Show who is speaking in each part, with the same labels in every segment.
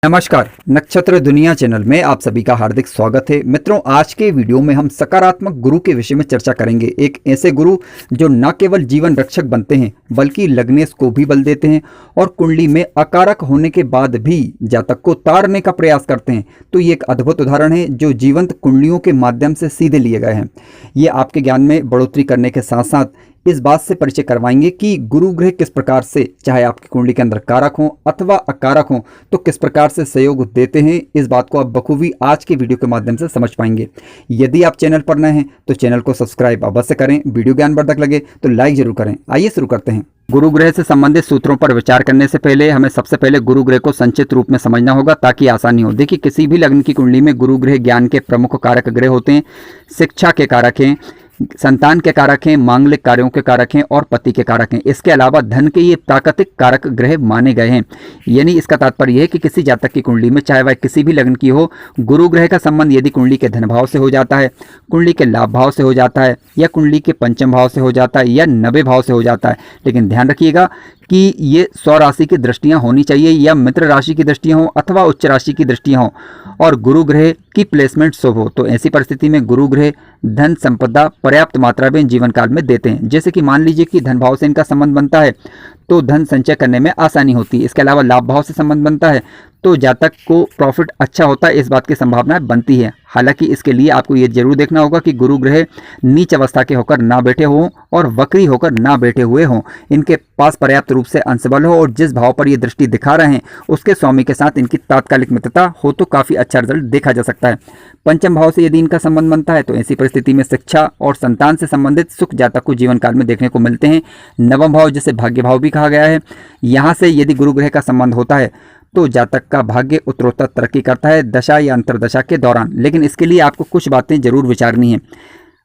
Speaker 1: नमस्कार, नक्षत्र दुनिया चैनल में आप सभी का हार्दिक स्वागत है। मित्रों, आज के वीडियो में हम सकारात्मक गुरु के विषय में चर्चा करेंगे। एक ऐसे गुरु जो न केवल जीवन रक्षक बनते हैं बल्कि लग्नेश को भी बल देते हैं और कुंडली में अकारक होने के बाद भी जातक को तारने का प्रयास करते हैं। तो ये एक अद्भुत उदाहरण है जो जीवंत कुंडलियों के माध्यम से सीधे लिए गए हैं। ये आपके ज्ञान में बढ़ोतरी करने के साथ साथ इस बात से परिचय करवाएंगे कि गुरु ग्रह किस प्रकार से, चाहे आपकी कुंडली के अंदर कारक हो अथवा अकारक हो, तो किस प्रकार से सहयोग देते हैं। इस बात को आप बखूबी आज के वीडियो के माध्यम से समझ पाएंगे। यदि आप चैनल पर नए हैं तो चैनल को सब्सक्राइब अवश्य करें। वीडियो ज्ञानवर्धक लगे तो लाइक जरूर करें। आइए शुरू करते हैं। गुरु ग्रह से संबंधित सूत्रों पर विचार करने से पहले हमें सबसे पहले गुरु ग्रह को संचित रूप में समझना होगा ताकि आसानी हो। देखिए, किसी भी लग्न की कुंडली में गुरु ग्रह ज्ञान के प्रमुख कारक ग्रह होते हैं, शिक्षा के कारक हैं, संतान के कारक हैं, मांगलिक कार्यों के कारक हैं और पति के कारक हैं। इसके अलावा धन के ये प्राकृतिक कारक ग्रह माने गए हैं। यानी इसका तात्पर्य यह है कि किसी जातक की कुंडली में, चाहे वह किसी भी लग्न की हो, गुरु ग्रह का संबंध यदि कुंडली के धन भाव से हो जाता है, कुंडली के लाभ भाव से हो जाता है, या कुंडली के पंचम भाव से हो जाता है, या 90 भाव से हो जाता है। लेकिन ध्यान रखिएगा कि ये 100 राशि की दृष्टियां होनी चाहिए, या मित्र राशि की दृष्टियां हो अथवा उच्च राशि की दृष्टियां हो, और गुरु ग्रह की प्लेसमेंट शुभ हो। तो ऐसी परिस्थिति में गुरु ग्रह धन संपदा पर्याप्त मात्रा में जीवन काल में देते हैं। जैसे कि मान लीजिए कि धन भाव से इनका संबंध बनता है तो धन संचय करने में आसानी होती है। इसके अलावा लाभ भाव से संबंध बनता है तो जातक को प्रॉफिट अच्छा होता है, इस बात की संभावना बनती है। हालांकि इसके लिए आपको ये जरूर देखना होगा कि गुरु ग्रह नीच अवस्था के होकर ना बैठे हों और वक्री होकर ना बैठे हुए हों। इनके पास पर्याप्त रूप से अंशबल हो और जिस भाव पर ये दृष्टि दिखा रहे हैं उसके स्वामी के साथ इनकी तात्कालिक मित्रता हो तो काफी अच्छा रिजल्ट देखा जा सकता है। पंचम भाव से यदि इनका संबंध बनता है तो ऐसी परिस्थिति में शिक्षा और संतान से संबंधित सुख जातक को जीवन काल में देखने को मिलते हैं। नवम भाव, जिसे भाग्य भाव भी कहा गया है, यहाँ से यदि गुरु ग्रह का संबंध होता है तो जातक का भाग्य उत्तरोत्तर तरक्की करता है दशा या अंतरदशा के दौरान। लेकिन इसके लिए आपको कुछ बातें जरूर विचारनी है।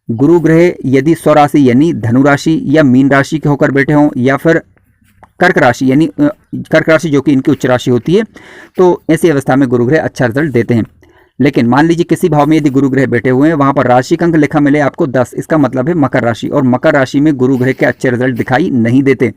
Speaker 1: गुरु ग्रह यदि स्वराशि यानी धनु राशि या मीन राशि के होकर बैठे हों, या फिर कर्क राशि यानी कर्क राशि जो कि इनकी उच्च राशि होती है, तो ऐसी अवस्था में गुरु ग्रह अच्छा रिजल्ट देते हैं। लेकिन मान लीजिए किसी भाव में यदि गुरु ग्रह बैठे हुए हैं, वहां पर राशि का अंक लिखा मिले आपको 10, इसका मतलब है मकर राशि, और मकर राशि में गुरु ग्रह के अच्छे रिजल्ट दिखाई नहीं देते।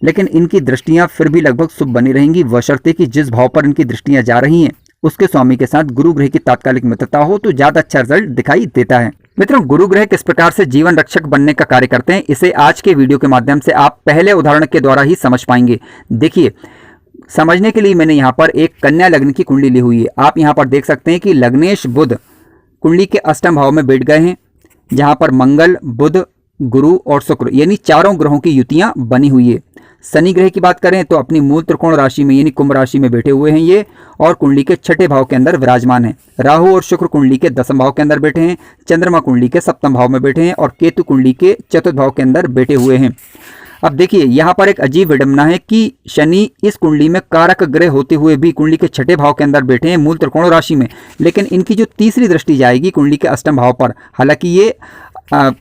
Speaker 1: लेकिन इनकी दृष्टियां फिर भी लगभग शुभ बनी रहेंगी, बशर्ते कि जिस भाव पर इनकी दृष्टियां जा रही हैं उसके स्वामी के साथ गुरु ग्रह की तात्कालिक मित्रता हो तो ज्यादा अच्छा रिजल्ट दिखाई देता है। मित्रों, गुरु ग्रह किस प्रकार से जीवन रक्षक बनने का कार्य करते हैं, इसे आज के वीडियो के माध्यम से आप पहले उदाहरण के द्वारा ही समझ पाएंगे। देखिए, समझने के लिए मैंने यहाँ पर एक कन्या लग्न की कुंडली ली हुई है। आप यहाँ पर देख सकते हैं कि लग्नेश बुध कुंडली के अष्टम भाव में बैठ गए हैं, जहां पर मंगल, बुध, गुरु और शुक्र यानी चारों ग्रहों की युतियां बनी हुई है। शनि ग्रह की बात करें तो अपनी मूल त्रिकोण राशि में यानी कुंभ राशि में बैठे हुए हैं ये, और कुंडली के छठे भाव के अंदर विराजमान है। राहु और शुक्र कुंडली के दसम भाव के अंदर बैठे हैं, चंद्रमा कुंडली के सप्तम भाव में बैठे हैं, और केतु कुंडली के चतुर्थ भाव के अंदर बैठे हुए हैं। अब देखिए, यहाँ पर एक अजीब विडंबना है कि शनि इस कुंडली में कारक ग्रह होते हुए भी कुंडली के छठे भाव के अंदर बैठे हैं मूल त्रिकोण राशि में, लेकिन इनकी जो तीसरी दृष्टि जाएगी कुंडली के अष्टम भाव पर। हालांकि ये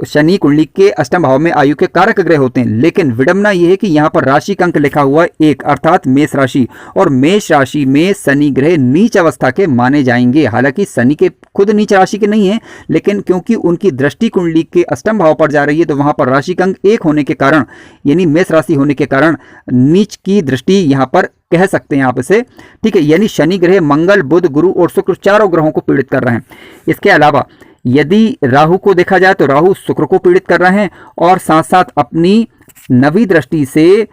Speaker 1: शनि कुंडली के अष्टम भाव में आयु के कारक ग्रह होते हैं, लेकिन विडंबना यह है कि यहाँ पर राशि का अंक लिखा हुआ 1 अर्थात मेष राशि, और मेष राशि में शनि ग्रह नीच अवस्था के माने जाएंगे। हालांकि शनि के खुद नीच राशि के नहीं है, लेकिन क्योंकि उनकी दृष्टि कुंडली के अष्टम भाव पर जा रही है तो वहां पर राशि का अंक 1 होने के कारण यानी मेष राशि होने के कारण नीच की दृष्टि यहाँ पर कह सकते हैं आप इसे, ठीक है। यानी शनि ग्रह मंगल, बुध, गुरु और शुक्र चारों ग्रहों को पीड़ित कर रहे हैं। इसके अलावा यदि राहु को देखा जाए तो राहु शुक्र को पीड़ित कर रहे हैं, और साथ साथ अपनी नवी दृष्टि से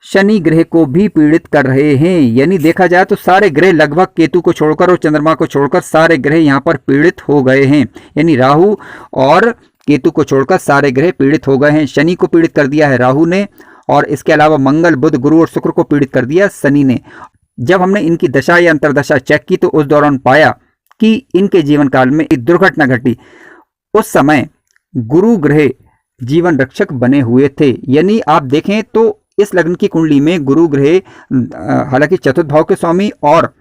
Speaker 1: शनि ग्रह को भी पीड़ित कर रहे हैं। यानी देखा जाए तो सारे ग्रह लगभग केतु को छोड़कर और चंद्रमा को छोड़कर सारे ग्रह यहाँ पर पीड़ित हो गए हैं। यानी राहु और केतु को छोड़कर सारे ग्रह पीड़ित हो गए हैं। शनि को पीड़ित कर दिया है राहु ने, और इसके अलावा मंगल, बुध, गुरु और शुक्र को पीड़ित कर दिया शनि ने। जब हमने इनकी दशा या अंतरदशा चेक की तो उस दौरान पाया कि इनके जीवन काल में एक दुर्घटना घटी। उस समय गुरु ग्रह जीवन रक्षक बने हुए थे। यानी आप देखें तो इस लग्न की कुंडली में गुरु ग्रह हालांकि चतुर्थ भाव के स्वामी और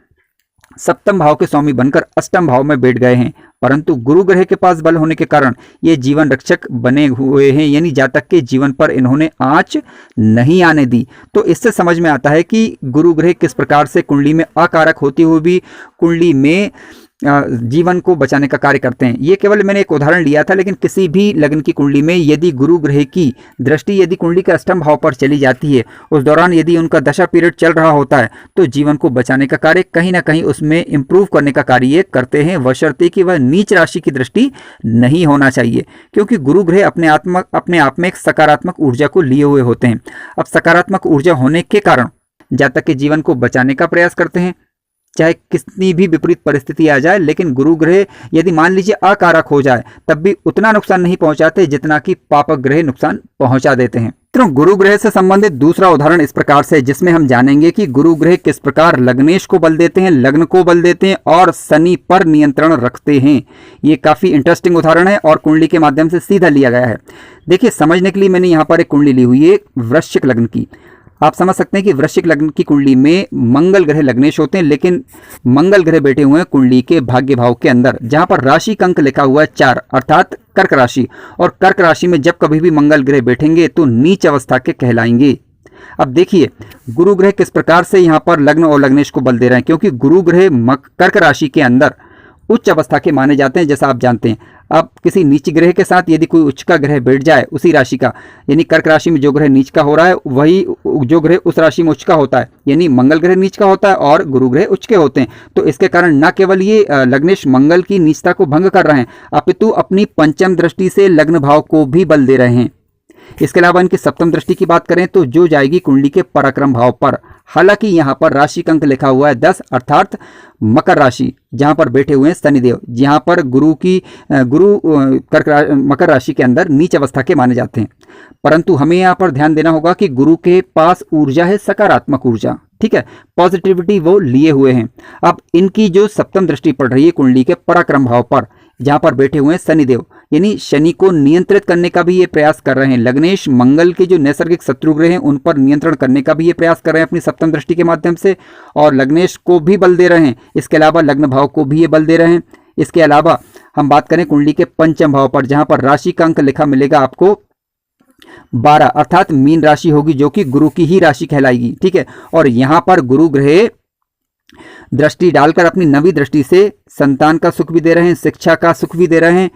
Speaker 1: सप्तम भाव के स्वामी बनकर अष्टम भाव में बैठ गए हैं, परंतु गुरु ग्रह के पास बल होने के कारण ये जीवन रक्षक बने हुए हैं। यानी जातक के जीवन पर इन्होंने आंच नहीं आने दी। तो इससे समझ में आता है कि गुरु ग्रह किस प्रकार से कुंडली में अकारक होते हुए भी कुंडली में जीवन को बचाने का कार्य करते हैं। ये केवल मैंने एक उदाहरण लिया था, लेकिन किसी भी लग्न की कुंडली में यदि गुरु ग्रह की दृष्टि यदि कुंडली के अष्टम भाव पर चली जाती है, उस दौरान यदि उनका दशा पीरियड चल रहा होता है, तो जीवन को बचाने का कार्य कहीं ना कहीं उसमें इंप्रूव करने का कार्य ये करते हैं, बशर्ते कि वह नीच राशि की दृष्टि नहीं होना चाहिए, क्योंकि गुरु ग्रह अपने आप में एक सकारात्मक ऊर्जा को लिए हुए होते हैं। अब सकारात्मक ऊर्जा होने के कारण जातक के जीवन को बचाने का प्रयास करते हैं, चाहे कितनी भी विपरीत परिस्थिति आ जाए। लेकिन गुरु ग्रह यदि मान लीजिए अकारक हो जाए, तब भी उतना नुकसान नहीं पहुंचाते जितना कि पापक ग्रह नुकसान पहुंचा देते हैं। तो गुरु ग्रह से संबंधित दूसरा उदाहरण इस प्रकार से, जिसमें हम जानेंगे कि गुरु ग्रह किस प्रकार लग्नेश को बल देते हैं, लग्न को बल देते हैं और शनि पर नियंत्रण रखते हैं। ये काफी इंटरेस्टिंग उदाहरण है और कुंडली के माध्यम से सीधा लिया गया है। देखिए, समझने के लिए मैंने यहाँ पर एक कुंडली ली हुई है वृश्चिक लग्न की। आप समझ सकते हैं कि वृश्चिक लग्न की कुंडली में मंगल ग्रह लग्नेश होते हैं, लेकिन मंगल ग्रह बैठे हुए हैं कुंडली के भाग्य भाव के अंदर, जहां पर राशि का अंक लिखा हुआ है 4, अर्थात कर्क राशि। और कर्क राशि में जब कभी भी मंगल ग्रह बैठेंगे तो नीच अवस्था के कहलाएंगे। अब देखिए गुरु ग्रह किस प्रकार से यहाँ पर लग्न और लग्नेश को बल दे रहे हैं, क्योंकि गुरु ग्रह कर्क राशि के अंदर उच्च अवस्था के माने जाते हैं, जैसा आप जानते हैं। अब किसी नीच ग्रह के साथ यदि कोई उच्च का ग्रह बैठ जाए उसी राशि का, यानी कर्क राशि में जो ग्रह नीच का हो रहा है वही जो ग्रह उस राशि में उच्च का होता है, यानी मंगल ग्रह नीच का होता है और गुरु ग्रह उच्च के होते हैं। तो इसके कारण न केवल ये लग्नेश मंगल की नीचता को भंग कर रहे हैं, अपितु अपनी पंचम दृष्टि से लग्न भाव को भी बल दे रहे हैं। इसके अलावा इनकी सप्तम दृष्टि की बात करें तो जो जाएगी कुंडली के पराक्रम भाव पर। हालांकि यहाँ पर राशि का अंक लिखा हुआ है 10, अर्थात मकर राशि, जहां पर बैठे हुए हैं शनिदेव, जहां पर गुरु मकर राशि के अंदर नीच अवस्था के माने जाते हैं। परंतु हमें यहाँ पर ध्यान देना होगा कि गुरु के पास ऊर्जा है सकारात्मक ऊर्जा, ठीक है, पॉजिटिविटी वो लिए हुए हैं। अब इनकी जो सप्तम दृष्टि पड़ रही है कुंडली के पराक्रम भाव पर, जहां पर बैठे हुए हैं शनिदेव, यानी शनि को नियंत्रित करने का भी ये प्रयास कर रहे हैं। लग्नेश मंगल के जो नैसर्गिक शत्रु ग्रह हैं उन पर नियंत्रण करने का भी ये प्रयास कर रहे हैं अपनी सप्तम दृष्टि के माध्यम से, और लग्नेश को भी बल दे रहे हैं। इसके अलावा लग्न भाव को भी ये बल दे रहे हैं। इसके अलावा हम बात करें कुंडली के पंचम भाव पर, जहां पर राशि का अंक लिखा मिलेगा आपको 12, अर्थात मीन राशि होगी, जो कि गुरु की ही राशि कहलाएगी, ठीक है। और यहां पर गुरु ग्रह दृष्टि डालकर अपनी नवी दृष्टि से संतान का सुख भी दे रहे हैं, शिक्षा का सुख भी दे रहे हैं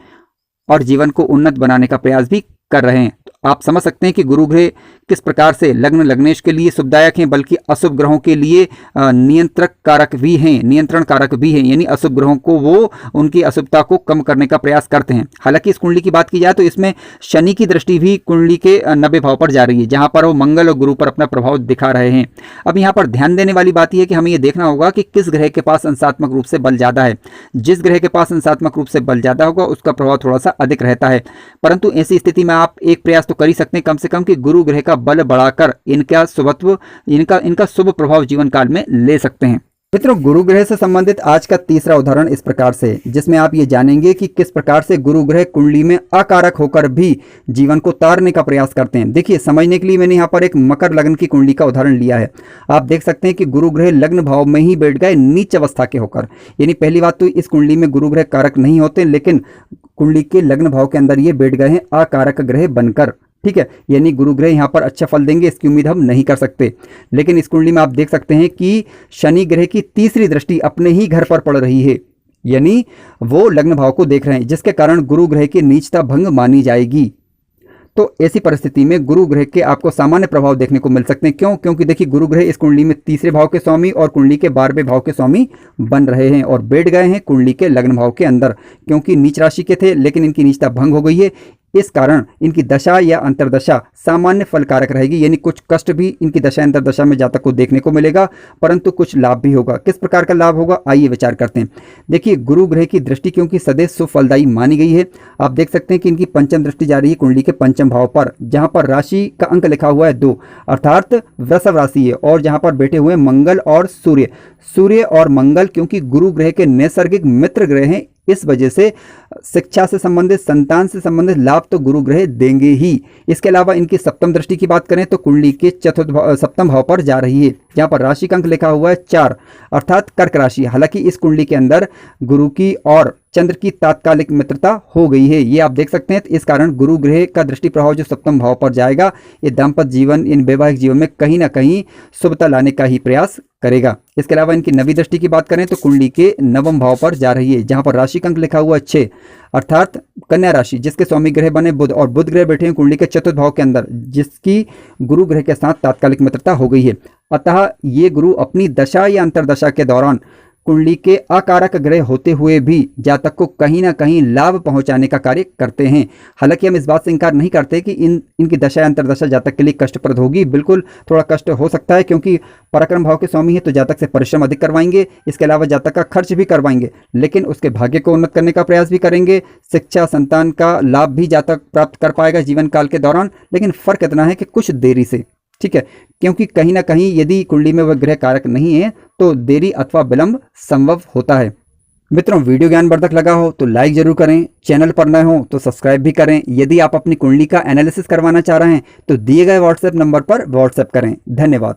Speaker 1: और जीवन को उन्नत बनाने का प्रयास भी कर रहे हैं। तो आप समझ सकते हैं कि गुरु ग्रह किस प्रकार से लग्न लग्नेश के लिए शुभदायक हैं, बल्कि अशुभ ग्रहों के लिए नियंत्रण कारक भी हैं, यानी अशुभ ग्रहों को वो उनकी अशुभता को कम करने का प्रयास करते हैं। हालांकि इस कुंडली की बात की जाए तो इसमें शनि की दृष्टि भी कुंडली के 90 भाव पर जा रही है, जहां पर वो मंगल और गुरु पर अपना प्रभाव दिखा रहे हैं। अब यहाँ पर ध्यान देने वाली बात यह है कि हमें यह देखना होगा कि किस ग्रह के पास अंशात्मक रूप से बल ज्यादा है। जिस ग्रह के पास अंशात्मक रूप से बल ज्यादा होगा उसका प्रभाव थोड़ा सा अधिक रहता है। परंतु ऐसी स्थिति में आप एक प्रयास तो कर ही सकते हैं कम से कम कि गुरु ग्रह का बल बढ़ाकर इनका शुभत्व, इनका शुभ प्रभाव जीवन काल में ले सकते हैं। मित्रों, गुरु ग्रह से संबंधित आज का तीसरा उदाहरण इस प्रकार से, जिसमें आप ये जानेंगे कि किस प्रकार से गुरु ग्रह कुंडली में अकारक होकर भी जीवन को तारने का प्रयास करते हैं। देखिए, समझने के लिए मैंने यहाँ पर एक मकर लग्न की कुंडली का उदाहरण लिया है। आप देख सकते हैं कि गुरु ग्रह लग्न भाव में ही बैठ गए नीच अवस्था के होकर, यानी पहली बात तो इस कुंडली में गुरु ग्रह कारक नहीं होते, लेकिन कुंडली के लग्न भाव के अंदर ये बैठ गए हैं अकारक ग्रह बनकर, ठीक है। यानी गुरु ग्रह यहाँ पर अच्छा फल देंगे इसकी उम्मीद हम नहीं कर सकते। लेकिन इस कुंडली में आप देख सकते हैं कि शनि ग्रह की तीसरी दृष्टि अपने ही घर पर पड़ रही है, यानी वो लग्न भाव को देख रहे हैं, जिसके कारण गुरु ग्रह की नीचता भंग मानी जाएगी। तो ऐसी परिस्थिति में गुरु ग्रह के आपको सामान्य प्रभाव देखने को मिल सकते हैं। क्यों? क्योंकि देखिए, गुरु ग्रह इस कुंडली में तीसरे भाव के स्वामी और कुंडली के 12वें भाव के स्वामी बन रहे हैं और बैठ गए हैं कुंडली के लग्न भाव के अंदर। क्योंकि नीच राशि के थे, लेकिन इनकी नीचता भंग हो गई है, इस कारण इनकी दशा या अंतरदशा सामान्य फलकारक रहेगी, यानी कुछ कष्ट भी इनकी दशा अंतरदशा में जातक को देखने को मिलेगा, परंतु कुछ लाभ भी होगा। किस प्रकार का लाभ होगा, आइए विचार करते हैं। देखिए, गुरु ग्रह की दृष्टि क्योंकि सदैव सुफलदायी मानी गई है, आप देख सकते हैं कि इनकी पंचम दृष्टि जा रही है कुंडली के पंचम भाव पर, जहां पर राशि का अंक लिखा हुआ है 2, अर्थात वृषभ राशि है, और जहां पर बैठे हुए मंगल और सूर्य और मंगल क्योंकि गुरु ग्रह के नैसर्गिक मित्र ग्रह हैं, इस वजह से शिक्षा से संबंधित, संतान से संबंधित लाभ तो गुरु ग्रह देंगे ही। इसके अलावा इनकी सप्तम दृष्टि की बात करें तो कुंडली के सप्तम भाव पर जा रही है, जहां पर राशि का अंक लिखा हुआ है 4, अर्थात कर्क राशि। हालांकि इस कुंडली के अंदर गुरु की और चंद्र की तात्कालिक मित्रता हो गई है। ये आप देख सकते हैं। इस कारण गुरु ग्रह का दृष्टि प्रभाव जो सप्तम भाव पर जाएगा, ये दाम्पत्य जीवन, इन वैवाहिक जीवन में कहीं ना कहीं शुभता लाने का ही प्रयास करेगा। इसके अलावा इनकी नवी दृष्टि की बात करें तो कुंडली के नवम भाव पर जा रही है, जहां पर राशि का अंक लिखा हुआ 6, अर्थात कन्या राशि, जिसके स्वामी ग्रह बने बुध, और बुध ग्रह बैठे हैं कुंडली के चतुर्थ भाव के अंदर, जिसकी गुरु ग्रह के साथ तात्कालिक मित्रता हो गई है। अतः ये गुरु अपनी दशा या अंतरदशा के दौरान कुंडली के अकारक ग्रह होते हुए भी जातक को कहीं ना कहीं लाभ पहुंचाने का कार्य करते हैं। हालांकि हम इस बात से इनकार नहीं करते कि इनकी दशा या अंतरदशा जातक के लिए कष्टप्रद होगी। बिल्कुल थोड़ा कष्ट हो सकता है, क्योंकि पराक्रम भाव के स्वामी है तो जातक से परिश्रम अधिक करवाएंगे। इसके अलावा जातक का खर्च भी करवाएंगे, लेकिन उसके भाग्य को उन्नत करने का प्रयास भी करेंगे। शिक्षा, संतान का लाभ भी जातक प्राप्त कर पाएगा जीवन काल के दौरान, लेकिन फर्क इतना है कि कुछ देरी से, ठीक है, क्योंकि कहीं ना कहीं यदि कुंडली में वह ग्रह कारक नहीं है तो देरी अथवा विलंब संभव होता है। मित्रों, वीडियो ज्ञानवर्धक लगा हो तो लाइक जरूर करें, चैनल पर नए हो तो सब्सक्राइब भी करें। यदि आप अपनी कुंडली का एनालिसिस करवाना चाह रहे हैं तो दिए गए व्हाट्सएप नंबर पर व्हाट्सएप करें। धन्यवाद।